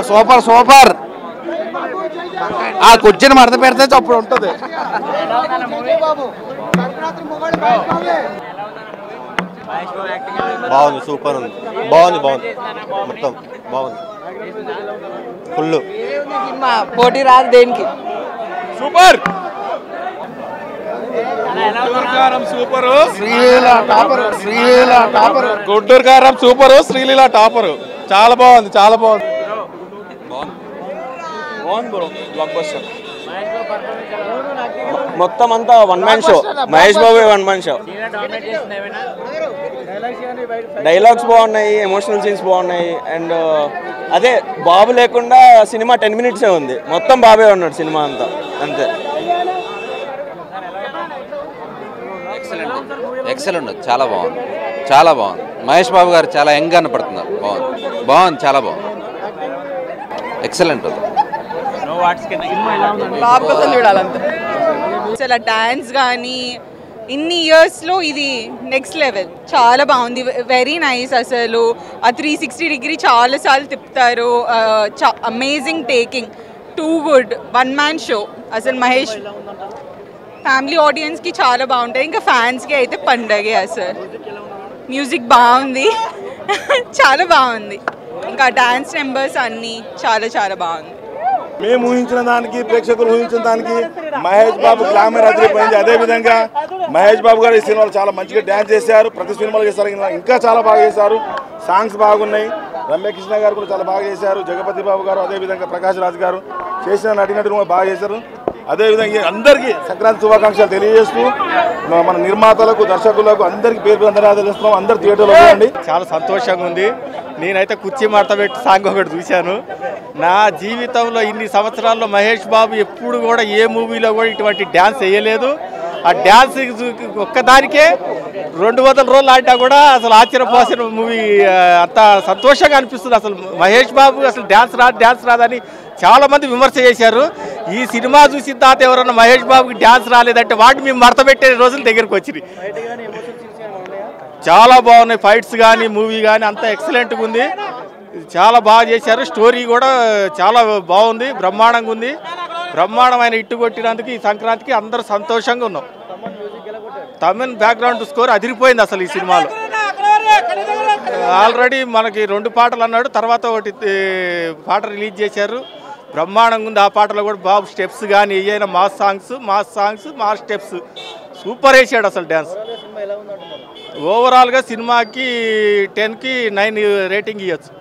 Super super ఆ కూర్చొని మడత పెడితే అప్పుడు ఉంటుంది. బాగుంది, సూపర్ ఉంది, బాగుంది బాగుంది, మొత్తం బాగుంది, ఫుల్ పోటీ రాదు దేనికి. సూపర్ గుంటూరు కారం సూపరు, శ్రీలీల టాపరు. చాలా బాగుంది, చాలా బాగుంది. మొత్తం అంతా one man show. Mahesh Babu one man show. Dialogues బాగున్నాయి, ఎమోషనల్ సీన్స్ బాగున్నాయి. అండ్ అదే బాబు లేకుండా సినిమా 10 minutes ఉంది, మొత్తం బాబే ఉన్నాడు సినిమా అంతా, అంతే. ఎక్సలెంట్, చాలా బాగుంది, చాలా బాగుంది. మహేష్ బాబు గారు చాలా యంగ్ కనపడుతున్నారు. బాగుంది, బాగుంది, చాలా బాగుంది, ఎక్సలెంట్. బాబు కోసం చూడాలంతే. అసలు డాన్స్ కానీ ఇన్ని ఇయర్స్లో ఇది నెక్స్ట్ లెవెల్, చాలా బాగుంది, వెరీ నైస్. అసలు ఆ 360 degree చాలాసార్లు తిప్పుతారు. Amazing taking, too good, one man show. అసలు మహేష్ ఫ్యామిలీ ఆడియన్స్కి చాలా బాగుంటుంది, ఇంకా ఫ్యాన్స్కి అయితే పండగే. అసలు మ్యూజిక్ బాగుంది, చాలా బాగుంది. ఇంకా డాన్స్ నెంబర్స్ అన్నీ చాలా చాలా బాగుంది. మేము ఊహించిన దానికి, ప్రేక్షకులు ఊహించిన దానికి మహేష్ బాబు గ్లామర్ అదిరిపోయింది. అదేవిధంగా మహేష్ బాబు గారు ఈ సినిమాలో చాలా మంచిగా డ్యాన్స్ చేశారు, ప్రతి సినిమాలో చేశారు, ఇంకా చాలా బాగా చేశారు. సాంగ్స్ బాగున్నాయి. రమ్యకృష్ణ గారు కూడా చాలా బాగా చేశారు. జగపతి బాబు గారు, అదేవిధంగా ప్రకాష్ రాజ్ గారు చేసిన నటినటులు కూడా బాగా చేశారు. అదేవిధంగా అందరికీ సంక్రాంతి శుభాకాంక్షలు తెలియజేస్తూ మన నిర్మాతలకు, దర్శకులకు అందరికీ పేరు ధన్యవాదాలు ఇస్తున్నాం. అందరు థియేటర్లో చూడండి. చాలా సంతోషంగా ఉంది. నేనైతే కుర్చీ మడత పెట్టి సాంగ్ ఒకటి చూశాను. నా జీవితంలో ఇన్ని సంవత్సరాల్లో మహేష్ బాబు ఎప్పుడు కూడా ఏ మూవీలో కూడా ఇటువంటి డ్యాన్స్ వేయలేదు. ఆ డ్యాన్స్ ఒక్కదానికే 200 రోజులు ఆడినా కూడా అసలు ఆశ్చర్యపోసిన మూవీ. అంత సంతోషంగా అనిపిస్తుంది. అసలు మహేష్ బాబు అసలు డ్యాన్స్ రాదని చాలామంది విమర్శ చేశారు. ఈ సినిమా చూసిన తర్వాత ఎవరన్నా మహేష్ బాబుకి డ్యాన్స్ రాలేదంటే వాటిని మేము మడత పెట్టే రోజులు దగ్గరికి వచ్చినాయి. చాలా బాగున్నాయి, ఫైట్స్ కానీ మూవీ కానీ అంతా ఎక్సలెంట్గా ఉంది. చాలా బాగా చేశారు. స్టోరీ కూడా చాలా బాగుంది, బ్రహ్మాండంగా ఉంది. బ్రహ్మాండమైన ఇట్టు కొట్టినందుకు ఈ సంక్రాంతికి అందరూ సంతోషంగా ఉన్నాం. తమిళ్ బ్యాక్గ్రౌండ్ స్కోర్ అదిరిపోయింది అసలు ఈ సినిమాలో. ఆల్రెడీ మనకి 2 పాటలు అన్నాడు, తర్వాత ఒకటి పాట రిలీజ్ చేశారు. బ్రహ్మాండంగా ఉంది. ఆ పాటలో కూడా బాబు స్టెప్స్ కానీ ఏదైనా mass songs mass steps super వేసాడు అసలు డ్యాన్స్. ఓవరాల్గా సినిమాకి 10కి 9 రేటింగ్ ఇవ్వచ్చు.